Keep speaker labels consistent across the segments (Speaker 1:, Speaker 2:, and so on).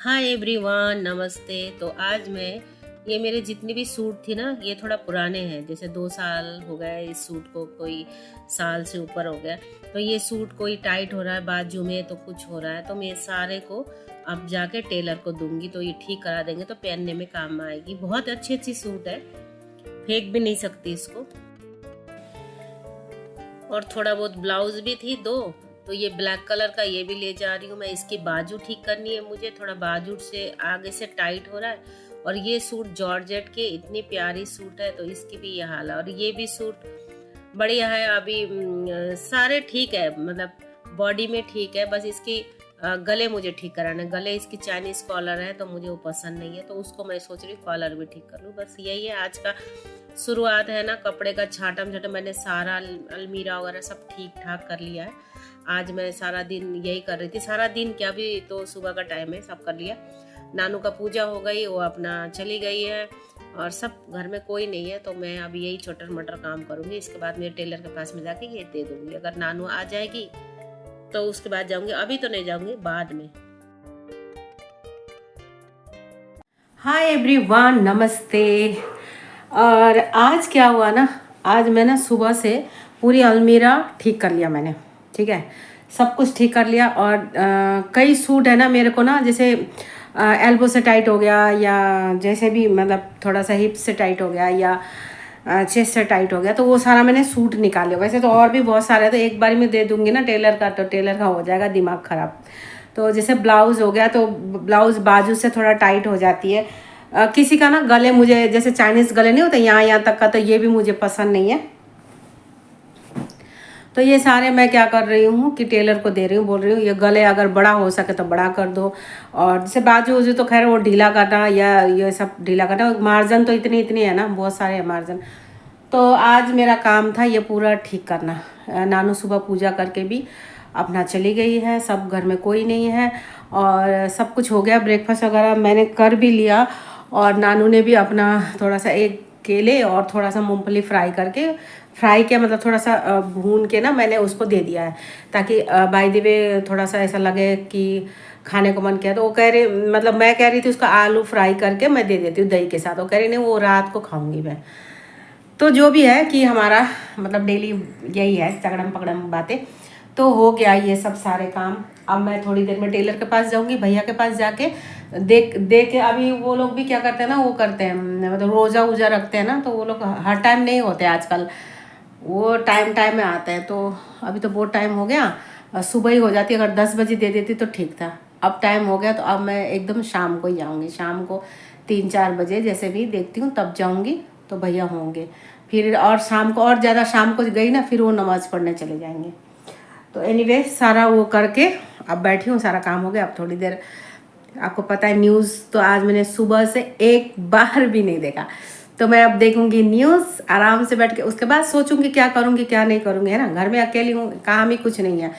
Speaker 1: Hi everyone, नमस्ते। तो आज मैं ये मेरे जितने भी सूट थी ना, ये थोड़ा पुराने हैं। जैसे 2 साल हो गए इस सूट को, कोई साल से ऊपर हो गया। तो ये सूट कोई टाइट हो रहा है बाजू में, तो कुछ हो रहा है, तो मैं सारे को अब जाके टेलर को दूंगी, तो ये ठीक करा देंगे, तो पहनने में काम आएगी। बहुत अच्छी अच्छी सूट है, फेंक भी नहीं सकती इसको। और थोड़ा बहुत ब्लाउज भी थी दो, तो ये ब्लैक कलर का ये भी ले जा रही हूँ मैं। इसकी बाजू ठीक करनी है मुझे, थोड़ा बाजू से आगे से टाइट हो रहा है। और ये सूट जॉर्जेट के इतनी प्यारी सूट है, तो इसकी भी ये हाल है। और ये भी सूट बढ़िया है। अभी सारे ठीक है, मतलब बॉडी में ठीक है, बस इसकी गले मुझे ठीक कराना है। गले इसकी चाइनीज कॉलर है, तो मुझे वो पसंद नहीं है, तो उसको मैं सोच रही हूँ कॉलर भी ठीक कर लूँ। बस यही है आज का शुरुआत है ना, कपड़े का छाटम छाटम। मैंने सारा अलमीरा वगैरह सब ठीक ठाक कर लिया है। आज मैं सारा दिन यही कर रही थी, सारा दिन क्या, भी तो सुबह का टाइम है, सब कर लिया। नानू का पूजा हो गई, वो अपना चली गई है, और सब घर में कोई नहीं है, तो मैं अब यही छोटर मोटर काम करूंगी। इसके बाद मेरे टेलर के पास में जाके ये दे दूंगी। अगर नानू आ जाएगी तो उसके बाद जाऊंगी, अभी तो नहीं जाऊंगी, बाद में। हाय एवरीवन, नमस्ते। और आज क्या हुआ ना, आज मैं ना सुबह से पूरी अलमीरा ठीक कर लिया मैंने। ठीक है, सब कुछ ठीक कर लिया। और कई सूट है ना मेरे को ना, जैसे एल्बो से टाइट हो गया, या जैसे भी मतलब थोड़ा सा हिप से टाइट हो गया, या चेस्ट से टाइट हो गया, तो वो सारा मैंने सूट निकाल लिया। वैसे तो और भी बहुत सारे हैं, तो एक बार में दे दूंगी ना टेलर का, तो टेलर का हो जाएगा दिमाग ख़राब। तो जैसे ब्लाउज़ हो गया, तो ब्लाउज़ बाजू से थोड़ा टाइट हो जाती है। किसी का ना गले, मुझे जैसे चाइनीज़ गले नहीं होते यहाँ यहाँ तक का, तो ये भी मुझे पसंद नहीं है। तो ये सारे मैं क्या कर रही हूँ कि टेलर को दे रही हूँ, बोल रही हूँ ये गले अगर बड़ा हो सके तो बड़ा कर दो। और जैसे बाजू वजू तो खैर वो ढीला करना, या ये सब ढीला करना। मार्जिन तो इतनी इतनी है ना, बहुत सारे हैं मार्जिन। तो आज मेरा काम था ये पूरा ठीक करना। नानू सुबह पूजा करके भी अपना चली गई है, सब घर में कोई नहीं है, और सब कुछ हो गया। ब्रेकफास्ट वगैरह मैंने कर भी लिया। और नानू ने भी अपना थोड़ा सा एक केले और थोड़ा सा मूंगफली फ्राई करके, फ्राई किया मतलब थोड़ा सा भून के ना, मैंने उसको दे दिया है, ताकि बाय द वे थोड़ा सा ऐसा लगे कि खाने को मन किया। तो वो कह रही, मतलब मैं कह रही थी उसका आलू फ्राई करके मैं दे देती हूँ दही के साथ। वो कह रही नहीं, वो रात को खाऊंगी मैं। तो जो भी है कि हमारा मतलब डेली यही है, चगड़म पगड़म बातें। तो हो गया ये सब सारे काम। अब मैं थोड़ी देर में टेलर के पास जाऊंगी, भैया के पास जाके देख देख के। अभी वो लोग भी क्या करते हैं ना, वो करते हैं मतलब रोज़ा वोजा रखते हैं ना, तो वो लोग हर टाइम नहीं होते आजकल, वो टाइम टाइम में आते हैं। तो अभी तो बहुत टाइम हो गया, सुबह ही हो जाती। अगर 10 बजे दे देती तो ठीक था। अब टाइम हो गया, तो अब मैं एकदम शाम को ही जाऊँगी। शाम को 3-4 बजे जैसे भी देखती हूँ, तब जाऊँगी, तो भैया होंगे फिर। और शाम को, और ज़्यादा शाम को गई ना, फिर वो नमाज़ पढ़ने चले जाएंगे। तो एनीवे सारा वो करके अब बैठी हूँ, सारा काम हो गया। अब थोड़ी देर, आपको पता है न्यूज़ तो आज मैंने सुबह से एक बार भी नहीं देखा, तो मैं अब देखूंगी न्यूज़ आराम से बैठ के। उसके बाद सोचूंगी क्या करूंगी क्या नहीं करूंगी, है ना। घर में अकेली हूँ, काम ही कुछ नहीं है।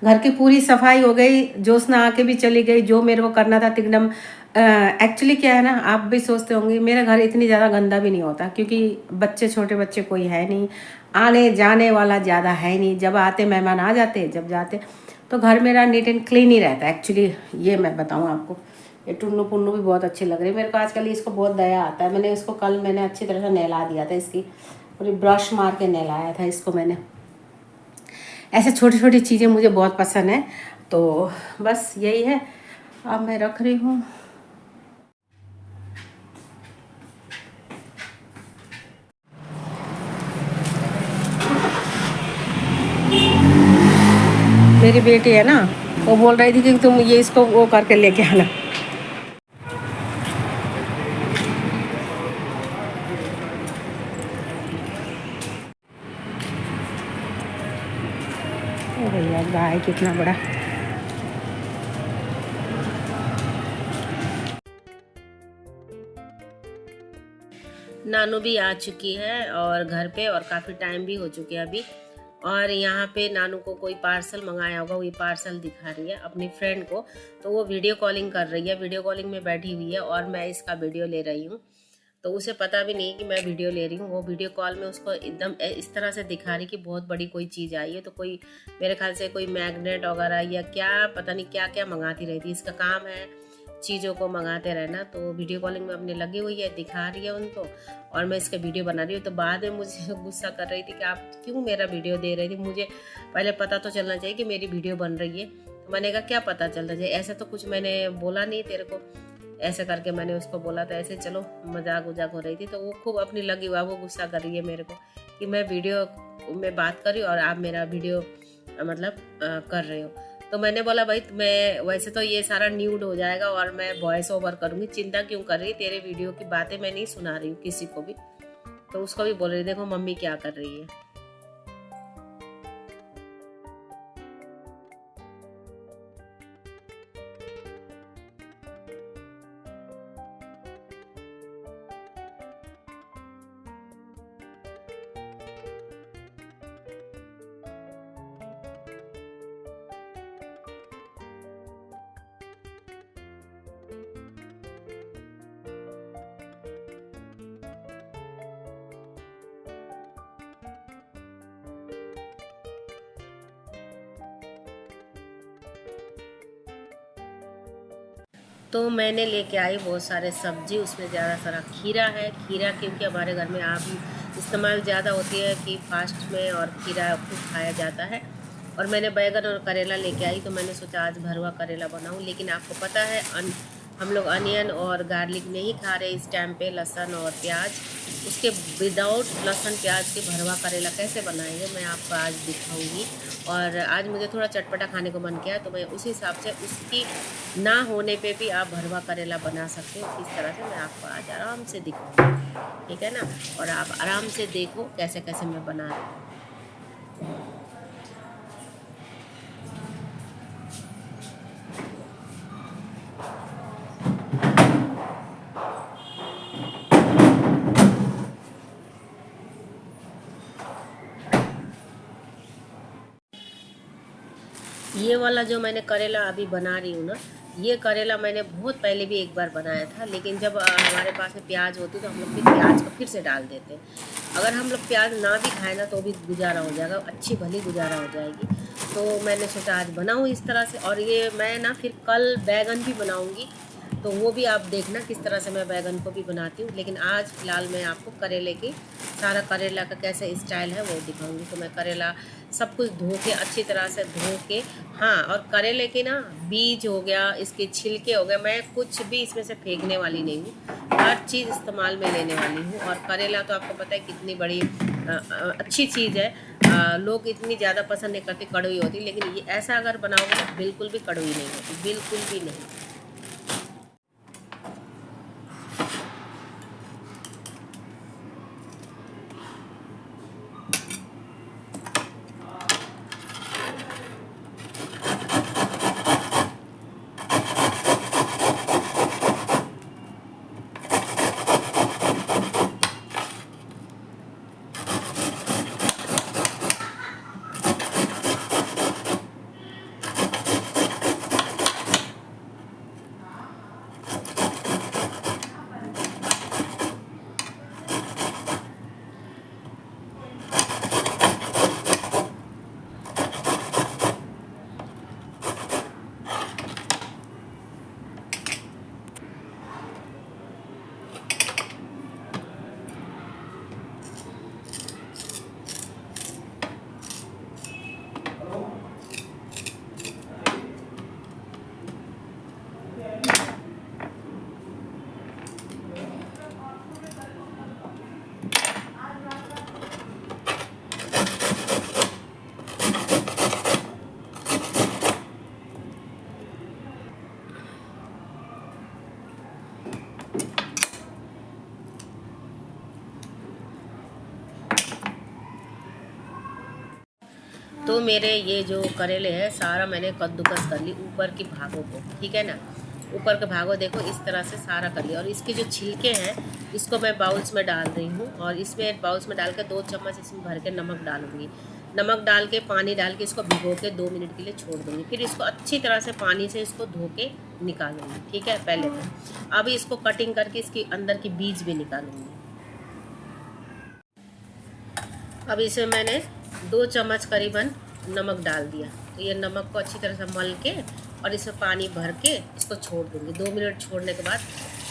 Speaker 1: घर की पूरी सफाई हो गई, ज्योत्सना आके भी चली गई, जो मेरे को करना था तिकड़म। एक्चुअली क्या है ना, आप भी सोचते होंगे मेरा घर इतनी ज़्यादा गंदा भी नहीं होता, क्योंकि बच्चे, छोटे बच्चे कोई है नहीं, आने जाने वाला ज़्यादा है नहीं। जब आते मेहमान आ जाते, जब जाते, तो घर मेरा नीट एंड क्लीन ही रहता है एक्चुअली। ये मैं बताऊँ आपको, ये टुन्नू पुन्नू भी बहुत अच्छी लग रही है मेरे को आजकल। इसको बहुत दया आता है। मैंने इसको कल मैंने अच्छी तरह से नहला दिया था, इसकी पूरी ब्रश मार के नहलाया था इसको मैंने। ऐसे छोटी छोटी चीज़ें मुझे बहुत पसंद है। तो बस यही है, अब मैं रख रही हूँ। मेरी बेटी है ना, वो बोल रही थी कि तुम ये इसको वो करके लेके आना। ओ भैया, गाय कितना बड़ा। नानू भी आ चुकी है और घर पे, और काफ़ी टाइम भी हो चुकी है अभी। और यहाँ पे नानू को कोई पार्सल मंगाया होगा, वही पार्सल दिखा रही है अपनी फ्रेंड को। तो वो वीडियो कॉलिंग कर रही है, वीडियो कॉलिंग में बैठी हुई है, और मैं इसका वीडियो ले रही हूँ। तो उसे पता भी नहीं कि मैं वीडियो ले रही हूँ। वो वीडियो कॉल में उसको एकदम इस तरह से दिखा रही कि बहुत बड़ी कोई चीज़ आई है। तो कोई, मेरे ख्याल से कोई मैग्नेट वगैरह या क्या, पता नहीं क्या क्या मंगाती रहती है। इसका काम है चीज़ों को मंगाते रहना। तो वीडियो कॉलिंग में अपने लगी हुई है, दिखा रही है उनको, और मैं इसका वीडियो बना रही हूँ। तो बाद में मुझे गुस्सा कर रही थी कि आप क्यों मेरा वीडियो दे रही थी, मुझे पहले पता तो चलना चाहिए कि मेरी वीडियो बन रही है। तो मैंने कहा क्या पता चलना चाहिए, ऐसा तो कुछ मैंने बोला नहीं तेरे को, ऐसे करके मैंने उसको बोला। तो ऐसे चलो मजाक उजाक हो रही थी, तो वो खूब अपनी लगी हुआ, वो गुस्सा कर रही है मेरे को कि मैं वीडियो में बात कर रही हूँ और आप मेरा वीडियो मतलब कर रहे हो। तो मैंने बोला भाई मैं वैसे तो ये सारा न्यूड हो जाएगा और मैं वॉइस ओवर करूँगी, चिंता क्यों कर रही, तेरे वीडियो की बातें मैं नहीं सुना रही हूँ किसी को भी। तो उसको भी बोल रही देखो मम्मी क्या कर रही है। तो मैंने लेके आई बहुत सारे सब्जी, उसमें ज़्यादा सारा खीरा है। खीरा क्योंकि हमारे घर में आप इस्तेमाल ज़्यादा होती है कि फास्ट में, और खीरा खूब खाया जाता है। और मैंने बैगन और करेला लेके आई, तो मैंने सोचा आज भरवा करेला बनाऊं। लेकिन आपको पता है हम लोग अनियन और गार्लिक नहीं खा रहे इस टाइम पे, लहसुन और प्याज। उसके विदाउट लहसुन प्याज के भरवा करेला कैसे बनाएंगे मैं आपको आज दिखाऊंगी। और आज मुझे थोड़ा चटपटा खाने को मन किया, तो मैं उस हिसाब से उसकी ना होने पे भी आप भरवा करेला बना सकते हो। इस तरह से मैं आपको आज आराम से दिखाऊंगी, ठीक है ना। और आप आराम से देखो कैसे कैसे मैं बना रही हूँ। ये वाला जो मैंने करेला अभी बना रही हूँ ना, ये करेला मैंने बहुत पहले भी एक बार बनाया था। लेकिन जब हमारे पास में प्याज होती तो हम लोग फिर प्याज को फिर से डाल देते हैं। अगर हम लोग प्याज ना भी खाए ना तो भी गुजारा हो जाएगा, अच्छी भली गुजारा हो जाएगी। तो मैंने सोचा आज बनाऊँ इस तरह से। और ये मैं ना फिर कल बैगन भी बनाऊँगी, तो वो भी आप देखना किस तरह से मैं बैगन को भी बनाती हूँ। लेकिन आज फ़िलहाल मैं आपको करेले की सारा करेला का कैसे स्टाइल है वो दिखाऊंगी। तो मैं करेला सब कुछ धो के अच्छी तरह से धो के, हाँ, और करेले के ना बीज हो गया, इसके छिलके हो गए, मैं कुछ भी इसमें से फेंकने वाली नहीं हूँ, हर चीज़ इस्तेमाल में लेने वाली हूँ। और करेला तो आपको पता है कितनी बड़ी अच्छी चीज़ है। लोग इतनी ज़्यादा पसंद नहीं करते, कड़वी होती, लेकिन ये ऐसा अगर बनाओगे तो बिल्कुल भी कड़वी नहीं होती, बिल्कुल भी नहीं। तो मेरे ये जो करेले हैं सारा मैंने कद्दूकस कर ली, ऊपर की भागों को, ठीक है ना। ऊपर के भागों देखो इस तरह से सारा कर लिया। और इसके जो छिलके हैं इसको मैं बाउल्स में डाल रही हूँ। और इसमें बाउल्स में डाल के 2 चम्मच इसमें भर के नमक डालूंगी। नमक डाल के पानी डाल के इसको भिगो के 2 मिनट के लिए छोड़ दूँगी। फिर इसको अच्छी तरह से पानी से इसको धो के निकालूंगी, ठीक है। पहले तो अभी इसको कटिंग करके इसके अंदर की बीज भी निकालूंगी। अब इसे मैंने 2 चम्मच करीबन नमक डाल दिया। तो ये नमक को अच्छी तरह से मल के और इसमें पानी भर के इसको छोड़ दूँगी। 2 मिनट छोड़ने के बाद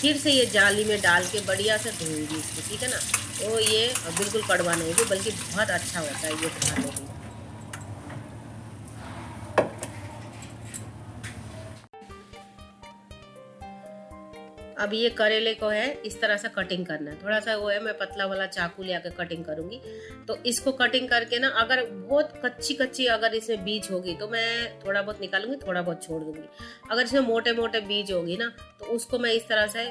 Speaker 1: फिर से ये जाली में डाल के बढ़िया से धोऊँगी इसको, ठीक है ना। तो ये बिल्कुल कड़वा नहीं होगी, बल्कि बहुत अच्छा होता है ये खाने में। अब ये करेले को है इस तरह से कटिंग करना है। थोड़ा सा वो है, मैं पतला वाला चाकू ले आकर कटिंग करूंगी। तो इसको कटिंग करके ना, अगर बहुत कच्ची कच्ची अगर इसमें बीज होगी तो मैं थोड़ा बहुत निकालूंगी, थोड़ा बहुत छोड़ दूंगी। अगर इसमें मोटे मोटे बीज होगी ना तो उसको मैं इस तरह से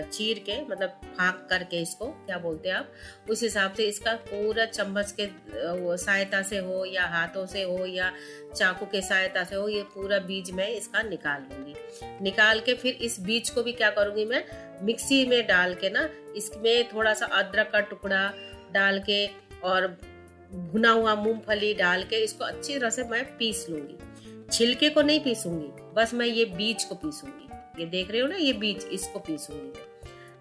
Speaker 1: चीर के, मतलब फाँक करके, इसको क्या बोलते हैं आप, उस हिसाब से इसका पूरा चम्मच के सहायता से हो या हाथों से हो या चाकू के सहायता से हो, ये पूरा बीज मैं इसका निकाल लूंगी। निकाल के फिर इस बीज को भी क्या करूंगी, मैं मिक्सी में डाल के ना, इसमें थोड़ा सा अदरक का टुकड़ा डाल के और भुना हुआ मूंगफली डाल के इसको अच्छी तरह से मैं पीस लूंगी। छिलके को नहीं पीसूंगी, बस मैं ये बीज को पीसूंगी। ये देख रहे हो ना, ये बीज, इसको पीसूंगी।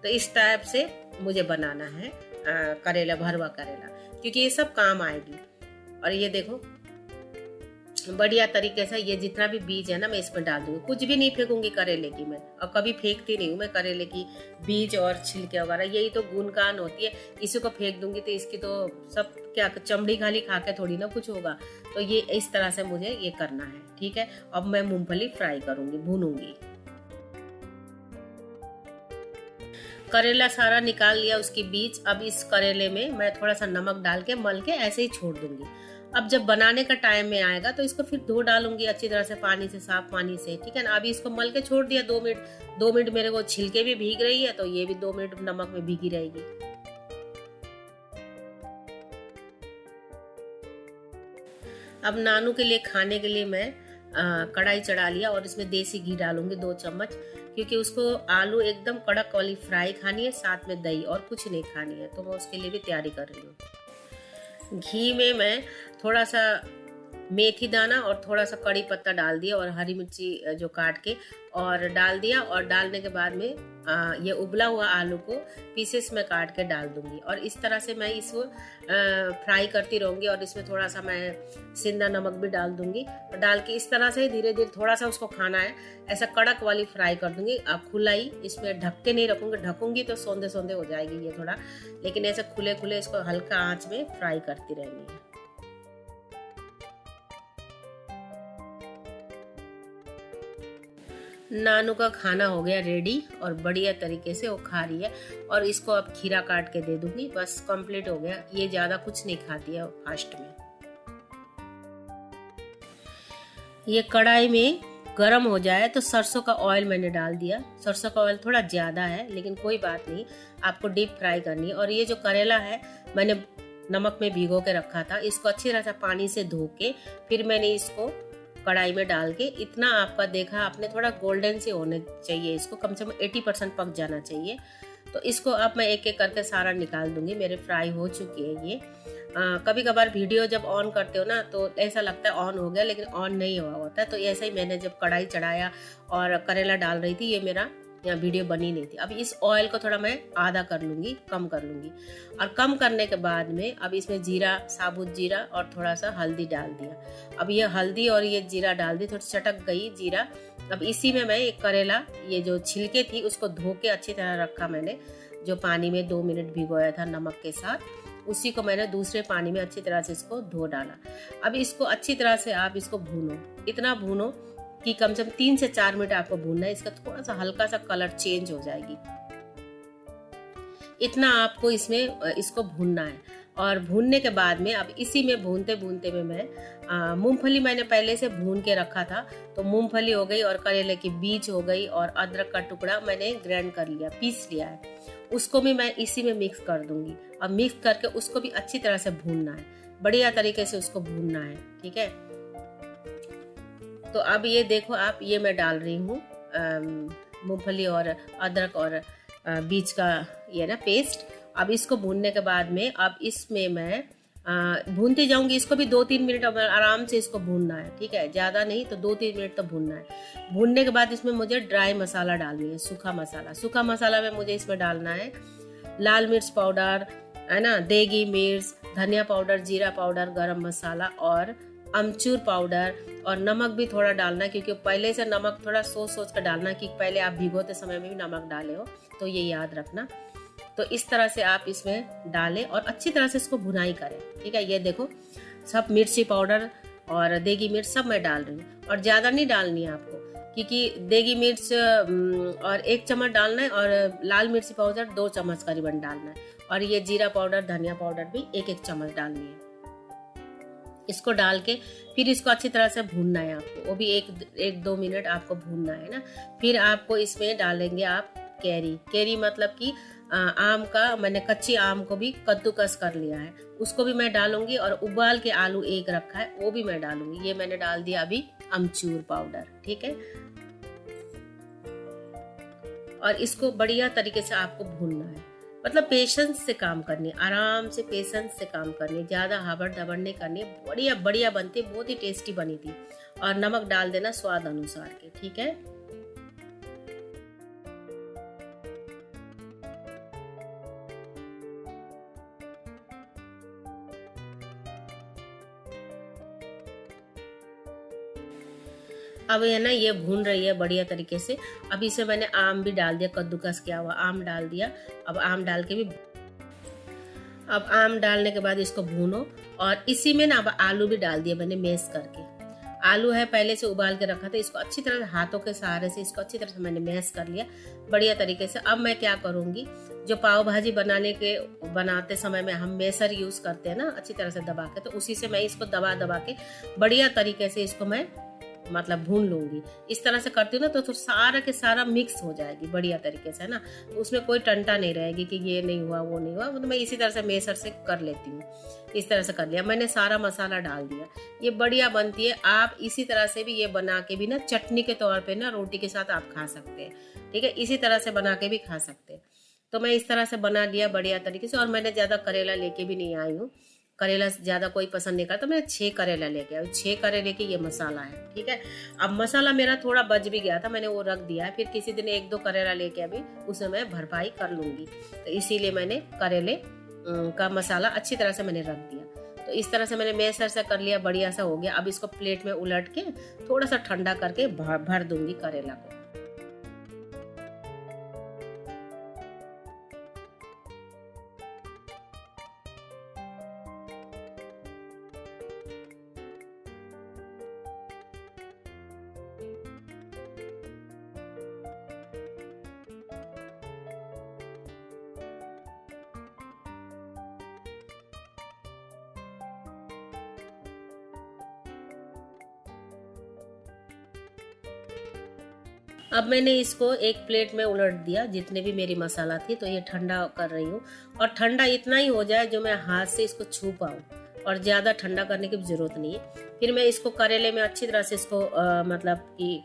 Speaker 1: तो इस टाइप से मुझे बनाना है करेला, भरवा करेला, क्योंकि ये सब काम आएगी। और ये देखो बढ़िया तरीके से ये जितना भी बीज है ना मैं इसमें डाल दूंगी। कुछ भी नहीं फेंकूंगी करेले की मैं, और कभी फेंकती नहीं हूँ मैं करेले की बीज और छिलके वगैरह। यही तो गुणगान होती है। इसी को फेंक दूंगी तो इसकी तो सब क्या चमड़ी खाली खा के थोड़ी ना कुछ होगा। तो ये इस तरह से मुझे ये करना है, ठीक है। अब मैं मूंगफली फ्राई करूंगी, भूनूंगी। करेला सारा निकाल लिया उसकी बीज। अब इस करेले में मैं थोड़ा सा नमक डाल के मल के ऐसे ही छोड़ दूंगी। अब जब बनाने का टाइम में आएगा तो इसको फिर धो डालूंगी अच्छी तरह से पानी से, साफ पानी से, ठीक है ना। अभी इसको मल के छोड़ दिया 2 मिनट। 2 मिनट मेरे को छिलके भी भीग रही है, तो ये भी 2 मिनट नमक में भीगी रहेगी। अब नानू के लिए खाने के लिए मैं कढ़ाई चढ़ा लिया और इसमें देसी घी डालूंगी 2 चम्मच, क्योंकि उसको आलू एकदम कड़क वाली फ्राई खानी है, साथ में दही और कुछ नहीं खानी है। तो मैं उसके लिए भी तैयारी कर रही हूँ। घी में मैं थोड़ा सा मेथी दाना और थोड़ा सा कड़ी पत्ता डाल दिया और हरी मिर्ची जो काट के और डाल दिया। और डालने के बाद में ये उबला हुआ आलू को पीसेस में काट के डाल दूंगी। और इस तरह से मैं इसको फ्राई करती रहूंगी। और इसमें थोड़ा सा मैं सिंधा नमक भी डाल दूंगी और डाल के इस तरह से धीरे धीरे थोड़ा सा उसको खाना है। ऐसा कड़क वाली फ्राई कर दूंगी। खुला ही, इसमें ढक के नहीं रखूंगी, ढकूंगी तो सौंधे सौंधे हो जाएगी ये थोड़ा। लेकिन ऐसे खुले खुले इसको हल्का आंच में फ्राई करती रहेंगी। नानू का खाना हो गया रेडी और बढ़िया तरीके से वो खा रही है। और इसको अब खीरा काट के दे दूंगी, बस कंप्लीट हो गया। ये ज्यादा कुछ नहीं खाती है फास्ट में। ये कढ़ाई में गरम हो जाए तो सरसों का ऑयल मैंने डाल दिया। सरसों का ऑयल थोड़ा ज्यादा है, लेकिन कोई बात नहीं, आपको डीप फ्राई करनी है। और ये जो करेला है मैंने नमक में भिगो के रखा था, इसको अच्छी तरह से पानी से धो के फिर मैंने इसको कढ़ाई में डाल के, इतना आपका देखा आपने, थोड़ा गोल्डन से होने चाहिए, इसको कम से कम 80% पक जाना चाहिए। तो इसको अब मैं एक एक करके सारा निकाल दूंगी। मेरे फ्राई हो चुकी है ये। कभी कभार वीडियो जब ऑन करते हो ना तो ऐसा लगता है ऑन हो गया, लेकिन ऑन नहीं हुआ होता है। तो ऐसा ही मैंने जब कढ़ाई चढ़ाया और करेला डाल रही थी, ये मेरा यहाँ वीडियो बनी नहीं थी। अब इस ऑयल को थोड़ा मैं आधा कर लूंगी, कम कर लूंगी। और कम करने के बाद में अब इसमें जीरा, साबुत जीरा और थोड़ा सा हल्दी डाल दिया। अब ये हल्दी और ये जीरा डाल दी, थोड़ी चटक गई जीरा। अब इसी में मैं एक करेला, ये जो छिलके थी उसको धो के अच्छी तरह रखा मैंने, जो पानी में 2 मिनट भिगोया था नमक के साथ, उसी को मैंने दूसरे पानी में अच्छी तरह से इसको धो डाला। अब इसको अच्छी तरह से आप इसको भूनो, इतना भूनो कि कम से कम 3 से 4 मिनट आपको भूनना है। इसका थोड़ा सा हल्का सा कलर चेंज हो जाएगी, इतना आपको इसमें इसको भूनना है। और भूनने के बाद में अब इसी में भूनते भूनते में मैं मूंगफली मैंने पहले से भून के रखा था, तो मूंगफली हो गई और करेले की बीज हो गई और अदरक का टुकड़ा मैंने ग्राइंड कर लिया, पीस लिया है, उसको भी मैं इसी में मिक्स कर दूंगी। और मिक्स करके उसको भी अच्छी तरह से भूनना है, बढ़िया तरीके से उसको भूनना है, ठीक है। तो अब ये देखो आप, ये मैं डाल रही हूँ मूंगफली और अदरक और बीज का ये ना पेस्ट। अब इसको भूनने के बाद में अब इसमें मैं भूनती जाऊंगी। इसको भी 2-3 मिनट आराम से इसको भूनना है, ठीक है, ज्यादा नहीं तो 2-3 मिनट तो भूनना है। भूनने के बाद इसमें मुझे ड्राई मसाला डालनी है, सूखा मसाला। सूखा मसाला में मुझे इसमें डालना है लाल मिर्च पाउडर, है ना, देगी मिर्च, धनिया पाउडर, जीरा पाउडर, गरम मसाला और अमचूर पाउडर और नमक भी थोड़ा डालना, क्योंकि पहले से नमक थोड़ा सोच सोच कर डालना कि पहले आप भिगोते समय में भी नमक डाले हो, तो ये याद रखना। तो इस तरह से आप इसमें डालें और अच्छी तरह से इसको भुनाई करें। ठीक है, ये देखो सब मिर्ची पाउडर और देगी मिर्च सब मैं डाल रही हूँ, और ज़्यादा नहीं डालनी है आपको, क्योंकि देगी मिर्च और 1 चम्मच डालना है, और लाल मिर्ची पाउडर 2 चम्मच करीबन डालना है, और ये जीरा पाउडर धनिया पाउडर भी 1-1 चम्मच डालनी है। इसको डाल के फिर इसको अच्छी तरह से भूनना है आपको, वो भी 1-2 मिनट आपको भूनना है ना। फिर आपको इसमें डालेंगे आप कैरी मतलब कि आम का, मैंने कच्ची आम को भी कद्दूकस कर लिया है, उसको भी मैं डालूंगी, और उबाल के आलू 1 रखा है वो भी मैं डालूंगी। ये मैंने डाल दिया अभी अमचूर पाउडर। ठीक है, और इसको बढ़िया तरीके से आपको भूनना है, मतलब पेशेंस से काम करनी, आराम से पेशेंस से काम करनी, ज्यादा हबड़ दबड़ नहीं करनी। बढ़िया बढ़िया बनती, बहुत ही टेस्टी बनी थी। और नमक डाल देना स्वाद अनुसार के। ठीक है, अब है ना ये भून रही है बढ़िया तरीके से। अब इसे मैंने आम भी डाल दिया, कद्दूकस किया हुआ आम डाल दिया। अब आम डाल के भी, अब आम डालने के बाद इसको भूनो, और इसी में ना अब आलू भी डाल दिया मैंने मैश करके। आलू है पहले से उबाल के रखा था, इसको अच्छी तरह हाथों के सहारे से इसको अच्छी तरह से मैंने मैश कर लिया बढ़िया तरीके से। अब मैं क्या करूंगी, जो पाव भाजी बनाते समय में हम मैशर यूज करते हैं ना, अच्छी तरह से दबा के, तो उसी से मैं इसको दबा दबा के बढ़िया तरीके से इसको मैं मतलब भून लूंगी। इस तरह से करती हूँ ना तो सारा के सारा मिक्स हो जाएगी बढ़िया तरीके से, है ना। तो उसमें कोई टंटा नहीं रहेगी कि ये नहीं हुआ वो नहीं हुआ, मतलब मैं इसी तरह से मैशर से कर लेती हूँ। इस तरह से कर लिया मैंने, सारा मसाला डाल दिया, ये बढ़िया बनती है। आप इसी तरह से भी ये बना के भी ना चटनी के तौर पे ना रोटी के साथ आप खा सकते हैं। ठीक है, इसी तरह से बना के भी खा सकते हैं। तो मैं इस तरह से बना लिया बढ़िया तरीके से, और मैंने ज्यादा करेला लेके भी नहीं आई हूँ, करेला ज्यादा कोई पसंद नहीं करता। मैंने 6 करेला लेके आई, 6 करेले की ये मसाला है। ठीक है, अब मसाला मेरा थोड़ा बच भी गया था, मैंने वो रख दिया है, फिर किसी दिन 1-2 करेला लेके अभी उसे मैं भरपाई कर लूंगी। तो इसीलिए मैंने करेले का मसाला अच्छी तरह से मैंने रख दिया। तो इस तरह से मैंने मैशर से कर लिया, बढ़िया सा हो गया। अब इसको प्लेट में उलट के थोड़ा सा ठंडा करके भर दूंगी करेला को। अब मैंने इसको एक प्लेट में उलट दिया, जितने भी मेरी मसाला थी, तो ये ठंडा कर रही हूँ। और ठंडा इतना ही हो जाए जो मैं हाथ से इसको छू पाऊँ, और ज़्यादा ठंडा करने की जरूरत नहीं है। फिर मैं इसको करेले में अच्छी तरह से इसको मतलब कि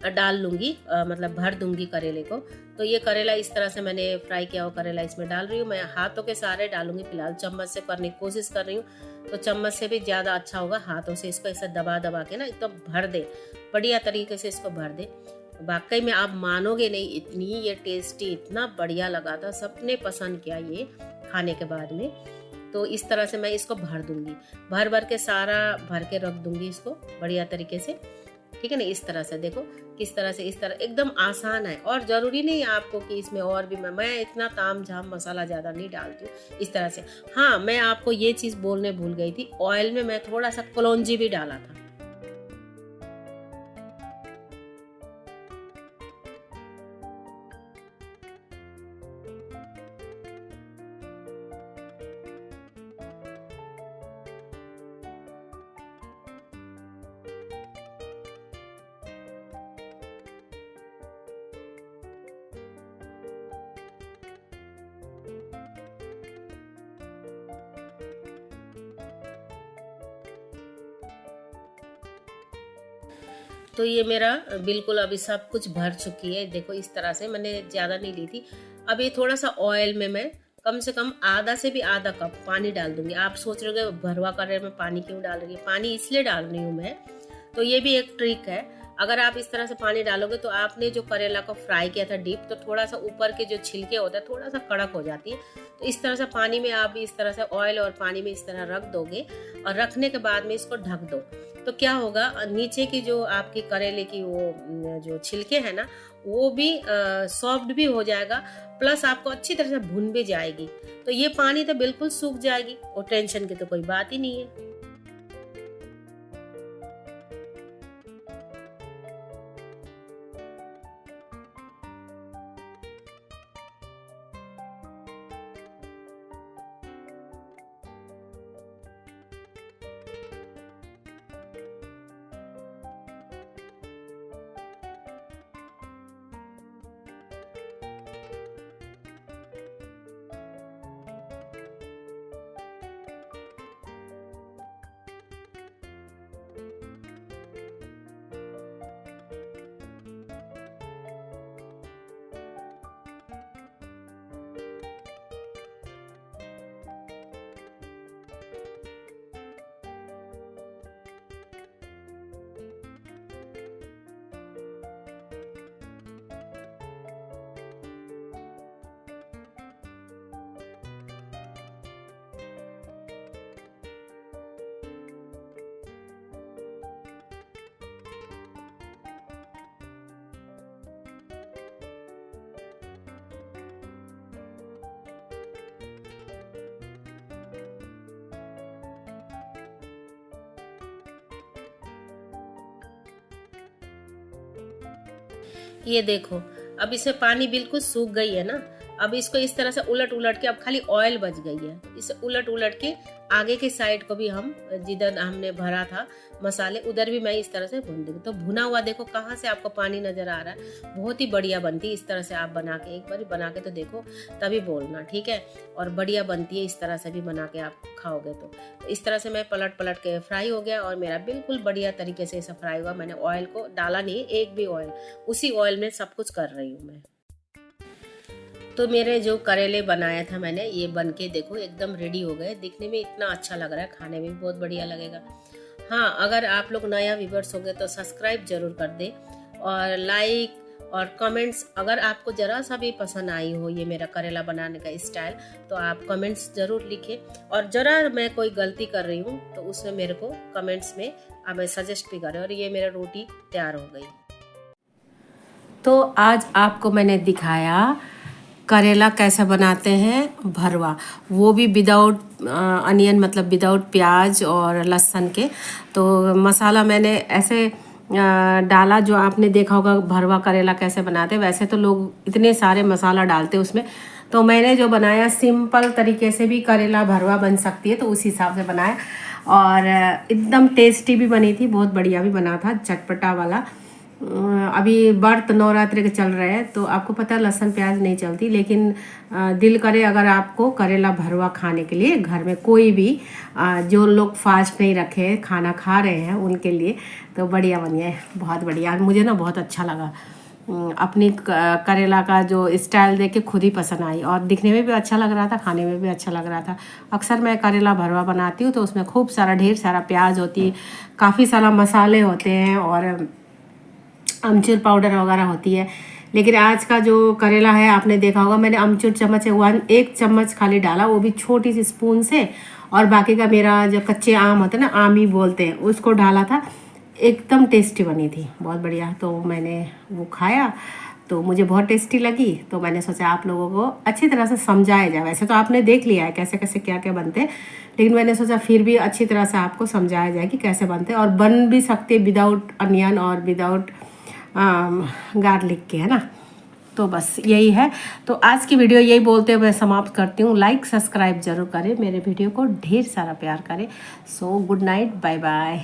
Speaker 1: डाल लूंगी, मतलब भर दूंगी करेले को। तो ये करेला इस तरह से मैंने फ्राई किया हुआ करेला इसमें डाल रही हूँ। मैं हाथों के सहारे डालूंगी, फिलहाल चम्मच से करने की कोशिश कर रही हूँ, तो चम्मच से भी ज़्यादा अच्छा होगा। हाथों से इसको ऐसा दबा दबा के ना एकदम भर दे, बढ़िया तरीके से इसको भर दे। वाकई में आप मानोगे नहीं, इतनी ये टेस्टी, इतना बढ़िया लगा था, सबने पसंद किया ये खाने के बाद में। तो इस तरह से मैं इसको भर दूंगी, भर के सारा भर के रख दूंगी इसको बढ़िया तरीके से। ठीक है ना, इस तरह से देखो किस तरह से, इस तरह एकदम आसान है। और जरूरी नहीं है आपको कि इसमें और भी मैं इतना ताम झाम मसाला ज्यादा नहीं डालती हूँ इस तरह से। हाँ, मैं आपको ये चीज बोलने भूल गई थी, ऑयल में मैं थोड़ा सा कलौंजी भी डाला था। तो ये मेरा बिल्कुल अभी सब कुछ भर चुकी है, देखो इस तरह से, मैंने ज़्यादा नहीं ली थी। अब ये थोड़ा सा ऑयल में मैं कम से कम आधा से भी आधा कप पानी डाल दूंगी। आप सोच रहे हो भरवा कर रहे में पानी क्यों डाल रही है, पानी इसलिए डाल रही हूँ मैं, तो ये भी एक ट्रिक है। अगर आप इस तरह से पानी डालोगे तो आपने जो करेला को फ्राई किया था डीप, तो थोड़ा सा ऊपर के जो छिलके होते हैं थोड़ा सा कड़क हो जाती है। तो इस तरह से पानी में आप इस तरह से ऑयल और पानी में इस तरह रख दोगे और रखने के बाद में इसको ढक दो, तो क्या होगा, नीचे की जो आपकी करेले की वो जो छिलके हैं ना, वो भी सॉफ्ट भी हो जाएगा, प्लस आपको अच्छी तरह से भुन भी जाएगी। तो ये पानी तो बिल्कुल सूख जाएगी और टेंशन की तो कोई बात ही नहीं है। ये देखो, अब इसमें पानी बिल्कुल सूख गई है ना। अब इसको इस तरह से उलट उलट के, अब खाली ऑयल बच गई है, इसे उलट उलट के आगे की साइड को भी हम जिधर हमने भरा था मसाले, उधर भी मैं इस तरह से भून दूंगी। तो भुना हुआ देखो कहाँ से आपको पानी नजर आ रहा है, बहुत ही बढ़िया बनती है। इस तरह से आप बना के, एक बार बना के तो देखो, तभी बोलना, ठीक है। और बढ़िया बनती है, इस तरह से भी बना के आप खाओगे तो इस तरह से मैं पलट पलट के फ्राई हो गया और मेरा बिल्कुल बढ़िया तरीके से ऐसा फ्राई हुआ। मैंने ऑयल को डाला नहीं, एक भी ऑयल, उसी ऑयल में सब कुछ कर रही हूँ मैं। तो मेरे जो करेले बनाया था मैंने, ये बन के देखो एकदम रेडी हो गए। दिखने में इतना अच्छा लग रहा है, खाने में भी बहुत बढ़िया लगेगा। हाँ, अगर आप लोग नया व्यूअर्स हो गए तो सब्सक्राइब जरूर कर दे और लाइक और कमेंट्स, अगर आपको ज़रा सा भी पसंद आई हो ये मेरा करेला बनाने का स्टाइल, तो आप कमेंट्स ज़रूर लिखें। और ज़रा मैं कोई गलती कर रही हूँ तो उसमें मेरे को कमेंट्स में हमें सजेस्ट भी करें। और ये मेरा रोटी तैयार हो गई। तो आज आपको मैंने दिखाया करेला कैसे बनाते हैं भरवा, वो भी विदाउट अनियन, मतलब विदाउट प्याज और लहसुन के। तो मसाला मैंने ऐसे डाला, जो आपने देखा होगा भरवा करेला कैसे बनाते हैं, वैसे तो लोग इतने सारे मसाला डालते हैं उसमें। तो मैंने जो बनाया सिंपल तरीके से भी करेला भरवा बन सकती है, तो उस हिसाब से बनाया और एकदम टेस्टी भी बनी थी, बहुत बढ़िया भी बना था, चटपटा वाला। अभी व्रत नवरात्रि के चल रहे हैं तो आपको पता है लहसुन प्याज नहीं चलती, लेकिन दिल करे अगर आपको करेला भरवा खाने के लिए, घर में कोई भी जो लोग फास्ट नहीं रखे खाना खा रहे हैं उनके लिए, तो बढ़िया बनी है, बहुत बढ़िया। मुझे ना बहुत अच्छा लगा, अपनी करेला का जो स्टाइल देख के खुद ही पसंद आई और दिखने में भी अच्छा लग रहा था, खाने में भी अच्छा लग रहा था। अक्सर मैं करेला भरवा बनाती हूँ तो उसमें खूब सारा ढेर सारा प्याज होती है, काफ़ी सारा मसाले होते हैं और अमचूर पाउडर वगैरह होती है। लेकिन आज का जो करेला है आपने देखा होगा, मैंने अमचूर चम्मच 1 चम्मच खाली डाला, वो भी छोटी सी स्पून से, और बाकी का मेरा जो कच्चे आम होते हैं ना, आम ही बोलते हैं, उसको डाला था। एकदम टेस्टी बनी थी, बहुत बढ़िया। तो मैंने वो खाया तो मुझे बहुत टेस्टी लगी, तो मैंने सोचा आप लोगों को अच्छी तरह से समझाया जाए। वैसे तो आपने देख लिया है कैसे कैसे क्या क्या बनते हैं, लेकिन मैंने सोचा फिर भी अच्छी तरह से आपको समझाया जाए कि कैसे बनते हैं, और बन भी सकते विदाउट अनियन और विदाउट गार्लिक के, है ना। तो बस यही है। तो आज की वीडियो यही बोलते हुए मैं समाप्त करती हूँ। लाइक सब्सक्राइब जरूर करें, मेरे वीडियो को ढेर सारा प्यार करें। So good night, bye bye.